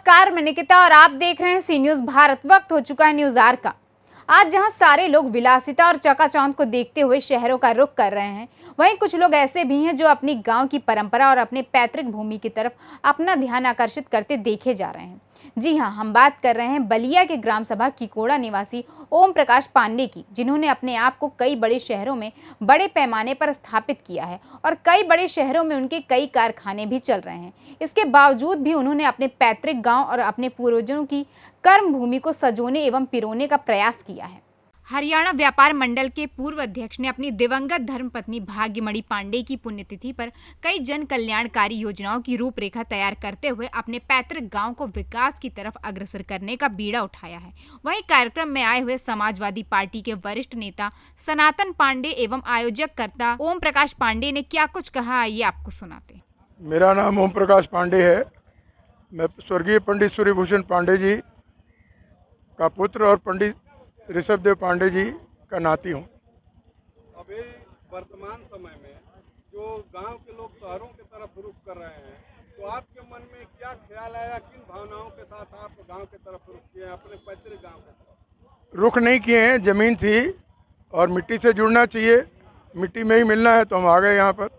नमस्कार, मैं निकिता और आप देख रहे हैं सी न्यूज भारत। वक्त हो चुका है न्यूज आर का। आज जहां सारे लोग विलासिता और चकाचौंध को देखते हुए शहरों का रुख कर रहे हैं, वहीं कुछ लोग ऐसे भी हैं जो अपनी गांव की परंपरा और अपने पैतृक भूमि की तरफ अपना ध्यान आकर्षित करते देखे जा रहे हैं। जी हां, हम बात कर रहे हैं बलिया के ग्राम सभा किकोड़ा निवासी ओम प्रकाश पांडे की, जिन्होंने अपने आप को कई बड़े शहरों में बड़े पैमाने पर स्थापित किया है और कई बड़े शहरों में उनके कई कारखाने भी चल रहे हैं। इसके बावजूद भी उन्होंने अपने पैतृक गांव और अपने पूर्वजों की कर्म भूमि को सजोने एवं पिरोने का प्रयास किया है। हरियाणा व्यापार मंडल के पूर्व अध्यक्ष ने अपनी दिवंगत धर्मपत्नी भाग्यमणि पांडे की पुण्यतिथि पर कई जन कल्याणकारी योजनाओं की रूपरेखा तैयार करते हुए अपने पैतृक गांव को विकास की तरफ अग्रसर करने का बीड़ा उठाया है। वहीं कार्यक्रम में आए हुए समाजवादी पार्टी के वरिष्ठ नेता सनातन पांडे एवं आयोजक कर्ता ओम प्रकाश पांडे ने क्या कुछ कहा, आइए आपको सुनाते हैं। मेरा नाम ओम प्रकाश पांडे है। मैं स्वर्गीय पंडित सूर्यभूषण पांडे जी का पुत्र और पंडित ऋषभदेव पांडे जी का नाती हूँ। अभी वर्तमान समय में जो गांव के लोग शहरों की तरफ रुख कर रहे हैं, तो आपके मन में क्या ख्याल आया, किन भावनाओं के साथ आप गांव की तरफ रुख किए, अपने पैतृक गांव की तरफ? रुख नहीं किए हैं, ज़मीन थी और मिट्टी से जुड़ना चाहिए, मिट्टी में ही मिलना है, तो हम आ गए यहाँ पर।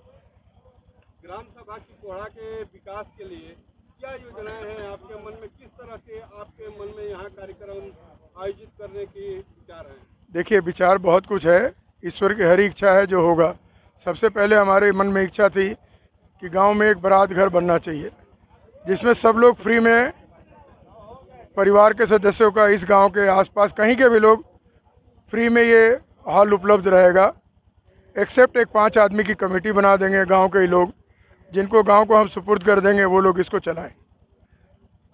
ग्राम सभा की कोड़ा के विकास के लिए क्या योजनाएं हैं आपके मन में? किस तरह के आपके मन में यहाँ कार्यक्रम आयोजित करने की विचार है? देखिए, विचार बहुत कुछ है, ईश्वर की हरी इच्छा है जो होगा। सबसे पहले हमारे मन में इच्छा थी कि गांव में एक बारात घर बनना चाहिए, जिसमें सब लोग फ्री में, परिवार के सदस्यों का, इस गांव के आसपास कहीं के भी लोग फ्री में ये हॉल उपलब्ध रहेगा। एक्सेप्ट एक 5 आदमी की कमेटी बना देंगे गांव के ही लोग, जिनको गांव को हम सुपुर्द कर देंगे, वो लोग इसको चलाएं।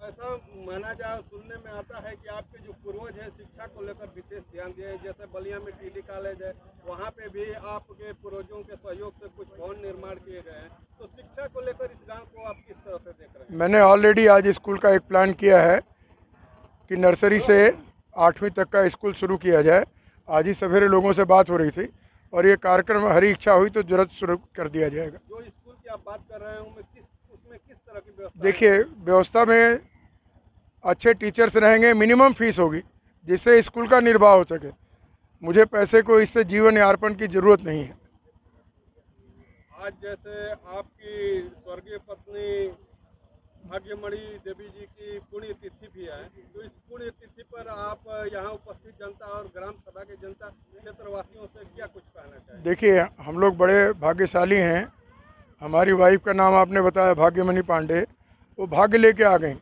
ऐसा माना जाए, सुनने में आता है कि आपके जो पूर्वज हैं शिक्षा को लेकर विशेष ध्यान दिए, जैसे बलिया में टीडी कॉलेज है, वहाँ पे भी आपके पूर्वजों के सहयोग से कुछ भवन निर्माण किए गए हैं। तो शिक्षा को लेकर इस गांव को आप किस तरह से देख रहे हैं? मैंने ऑलरेडी आज स्कूल का एक प्लान किया है कि नर्सरी से 8वीं तक का स्कूल शुरू किया जाए। आज ही सवेरे लोगों से बात हो रही थी और ये कार्यक्रम हरी इच्छा हुई तो तुरंत शुरू कर दिया जाएगा। जो स्कूल की आप बात कर रहे हैं उसमें किस तरह की व्यवस्था? देखिए, व्यवस्था में अच्छे टीचर्स रहेंगे, मिनिमम फीस होगी जिससे स्कूल का निर्वाह हो सके। मुझे पैसे को इससे जीवन यापन की ज़रूरत नहीं है। आज जैसे आपकी स्वर्गीय पत्नी भाग्यमणि देवी जी की पुण्यतिथि भी है, तो इस पुण्यतिथि पर आप यहाँ उपस्थित जनता और ग्राम सभा के जनता क्षेत्रवासियों से क्या कुछ कहना चाहिए? देखिए, हम लोग बड़े भाग्यशाली हैं। हमारी वाइफ का नाम आपने बताया भाग्यमणि पांडे, वो भाग्य लेके आ गई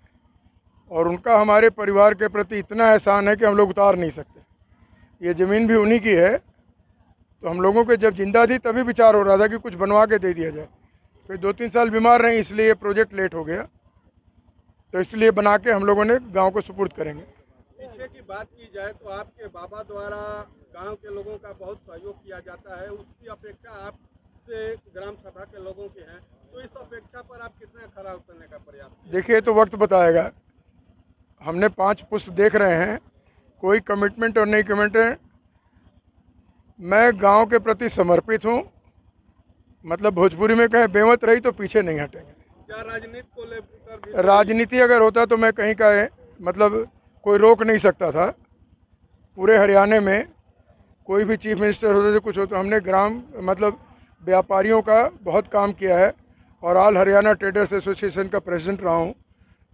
और उनका हमारे परिवार के प्रति इतना एहसान है कि हम लोग उतार नहीं सकते। ये ज़मीन भी उन्हीं की है, तो हम लोगों के जब जिंदा थी तभी विचार हो रहा था कि कुछ बनवा के दे दिया जाए। फिर 2-3 साल बीमार रही, इसलिए ये प्रोजेक्ट लेट हो गया, तो इसलिए बना के हम लोगों ने गांव को सुपुर्द करेंगे। पीछे की बात की जाए तो आपके बाबा द्वारा गांव के लोगों का बहुत सहयोग किया जाता है, उसकी अपेक्षा आपसे ग्राम सभा के लोगों की है, तो इस अपेक्षा पर आप कितना खरा उतरने का प्रयास? देखिए, तो वक्त बताएगा। हमने 5 पुष्प देख रहे हैं, कोई कमिटमेंट और नहीं कमिटमेंट। मैं गांव के प्रति समर्पित हूं, मतलब भोजपुरी में कहें बेमत रही तो पीछे नहीं हटेंगे। क्या राजनीति को लेकर? राजनीति अगर होता तो मैं कहीं का मतलब कोई रोक नहीं सकता था। पूरे हरियाणा में कोई भी चीफ मिनिस्टर होते थे, कुछ होता, हमने ग्राम मतलब व्यापारियों का बहुत काम किया है और ऑल हरियाणा ट्रेडर्स एसोसिएशन का प्रेसिडेंट रहा हूँ।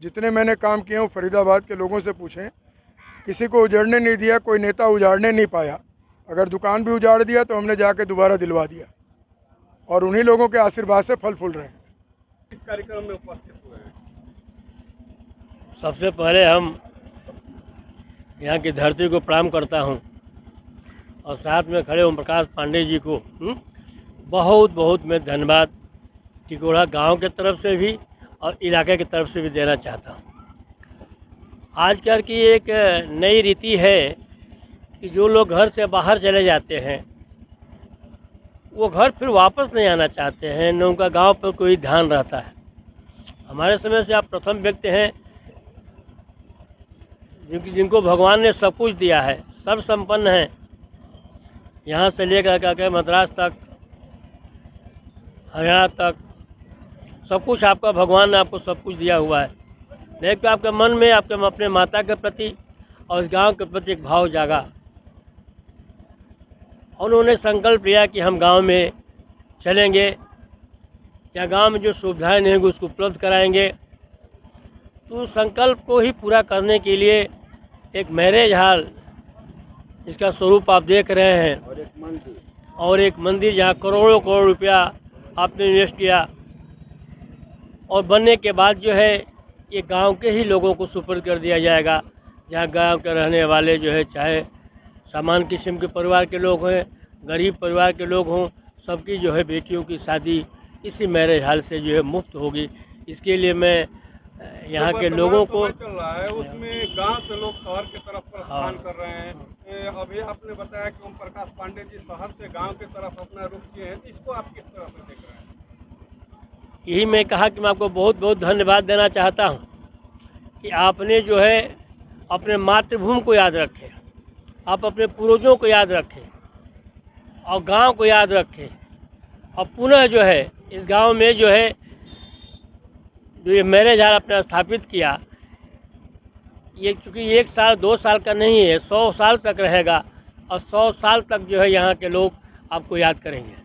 जितने मैंने काम किए हूँ फरीदाबाद के लोगों से पूछें, किसी को उजाड़ने नहीं दिया, कोई नेता उजाड़ने नहीं पाया। अगर दुकान भी उजाड़ दिया तो हमने जाके दोबारा दिलवा दिया और उन्हीं लोगों के आशीर्वाद से फल फूल रहे हैं। इस कार्यक्रम में उपस्थित हुए हैं। सबसे पहले हम यहाँ की धरती को प्रणाम करता हूँ और साथ में खड़े ओम प्रकाश पांडे जी को बहुत बहुत मैं धन्यवाद टिकोड़ा गांव के तरफ से भी और इलाके की तरफ से भी देना चाहता हूँ। आजकल की एक नई रीति है कि जो लोग घर से बाहर चले जाते हैं वो घर फिर वापस नहीं आना चाहते हैं, न उनका गांव पर कोई ध्यान रहता है। हमारे समय से आप प्रथम व्यक्ति हैं जिनको भगवान ने सब कुछ दिया है, सब संपन्न हैं, यहाँ से लेकर के मद्रास तक, हरियाणा तक, सब कुछ आपका भगवान ने आपको सब कुछ दिया हुआ है। देख के आपके मन में आपके अपने माता के प्रति और इस गांव के प्रति एक भाव जागा और उन्होंने संकल्प लिया कि हम गांव में चलेंगे, क्या गांव में जो सुविधाएं नहीं होंगी उसको उपलब्ध कराएंगे। तो उस संकल्प को ही पूरा करने के लिए एक मैरिज हॉल, इसका स्वरूप आप देख रहे हैं, और एक मंदिर जहाँ करोड़ों करोड़ रुपया आपने इन्वेस्ट किया और बनने के बाद जो है ये गांव के ही लोगों को सुपुर्द कर दिया जाएगा। जहाँ गांव के रहने वाले जो है, चाहे सामान्य किस्म के परिवार के लोग हैं, गरीब परिवार के लोग हों, सबकी जो है बेटियों की शादी इसी मैरिज हॉल से जो है मुफ्त होगी। इसके लिए मैं यहाँ के लोगों को चल रहा है उसमें गांव से लोग शहर की तरफ प्रस्थान कर रहे हैं। अभी आपने बताया कि ओम प्रकाश पांडे जी शहर से गांव की तरफ अपना रुख किए हैं, इसको आप किस तरह से देख रहे हैं? यही मैं कहा कि मैं आपको बहुत बहुत धन्यवाद देना चाहता हूँ कि आपने जो है अपने मातृभूमि को याद रखें, आप अपने पूर्वजों को याद रखें और गांव को याद रखें और पुनः जो है इस गांव में जो है जो ये मैरिज हॉल आपने स्थापित किया, ये चूँकि 1 साल 2 साल का नहीं है, 100 साल तक रहेगा और 100 साल तक जो है यहाँ के लोग आपको याद करेंगे।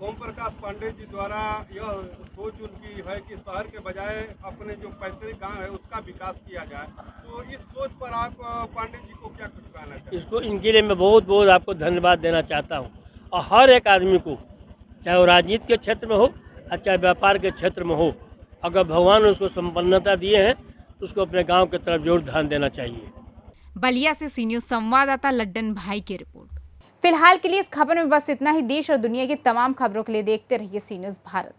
ओम प्रकाश पांडे जी द्वारा यह सोच उनकी है कि शहर के बजाय अपने जो पैतृक गांव है उसका विकास किया जाए, तो इस सोच पर आप पांडे जी को क्या कुछ कहना चाहते हैं? इसको इनके लिए मैं बहुत बहुत आपको धन्यवाद देना चाहता हूँ और हर एक आदमी को, चाहे वो राजनीति के क्षेत्र में हो या चाहे व्यापार के क्षेत्र में हो, अगर भगवान ने उसको संपन्नता दिए हैं तो उसको अपने गांव की तरफ जरूर ध्यान देना चाहिए। बलिया से सी न्यूज़ संवाददाता लड्डन भाई की रिपोर्ट। फिलहाल के लिए इस खबर में बस इतना ही। देश और दुनिया की तमाम खबरों के लिए देखते रहिए सी न्यूज़ भारत।